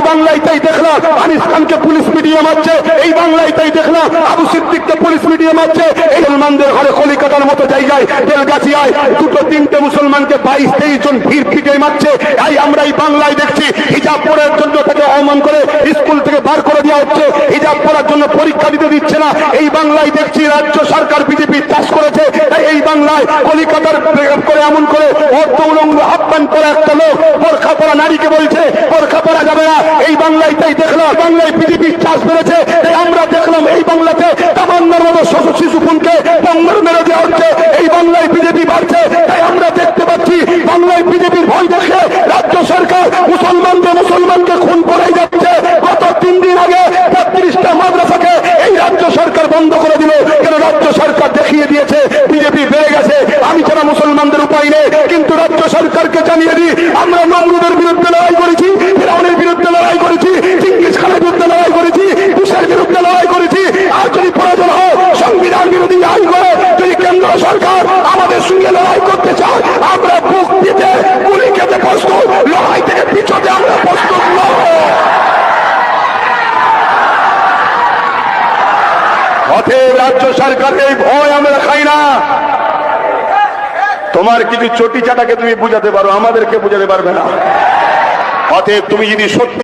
বাংলায় তাই দেখলাম আনিস খানকে পুলিশ মিডিয়া মারছে, এই বাংলায় তাই দেখলাম আবু সিদ্দিককে পুলিশ মিডিয়া মারছে। এই মুসলমানদের ঘরে কলিকাতার মতো জায়গায় বেলগাছিয়ায় দুটো তিনটে মুসলমানকে 22-23 জন ভিড় পিটে মারছে। এই আমরা এই বাংলায় দেখছি হিজাব পরার জন্য তাকে অপমান করে স্কুল থেকে বার করে দেওয়া হচ্ছে, হিজাব পরার জন্য পরীক্ষা দিতে দিচ্ছে না। এই বাংলায় দেখছি রাজ্য সরকার বিজেপি চাষ করেছে। এই বাংলায় কলিকাতার করে এমন করে অর্থ উলঙ্গ আহ্বান করে একটা লোক বোরখা পরা নারীকে বলছে বোরখা পরা যাবে না। এই বাংলায় তাই দেখলাম বাংলায় বিজেপি চাষ করেছে। আমরা দেখলাম এই বাংলাতে তামান্নার মতো শিশু বোনকে বঙ্গর মেরে দেওয়া হচ্ছে। এই বাংলায় বিজেপি বাড়ছে। তাই আমরা দেখতে পাচ্ছি বাংলায় বিজেপির ভয় দেখে রাজ্য সরকার মুসলমানকে খুন করেই যাচ্ছে। গত 3 দিন আগে 32টা মাদ্রাসাকে এই রাজ্য সরকার বন্ধ করে দিল। কেন? রাজ্য সরকার দেখিয়ে দিয়েছে বিজেপি বেড়ে গেছে, আমি ছাড়া মুসলমানদের উপায় নেই। কিন্তু রাজ্য সরকারকে জানিয়ে দিই, আমরা নমরুদের বিরুদ্ধে লড়াই করেছি, ফিরআউনের বিরুদ্ধে লড়াই করেছি, চিঙ্গিস খানের বিরুদ্ধে লড়াই করেছি, বুশের বিরুদ্ধে লড়াই করেছি। আর যদি প্রয়োজন হয় সংবিধান বিরোধী আইন করে যদি কেন্দ্র সরকার আমাদের সঙ্গে লড়াই করতে চায়, আমরা বুক দিতে গুলি খেতে প্রস্তুত, লড়াই থেকে পিছনে আমরা প্রস্তুত নয়। অতএব রাজ্য সরকারের এই ভয় আমরা খাই না। তোমার কিছু চটি চাটাকে তুমি বুঝাতে পারো, আমাদেরকে বুঝাতে পারবে না। অতএব তুমি যদি সত্যি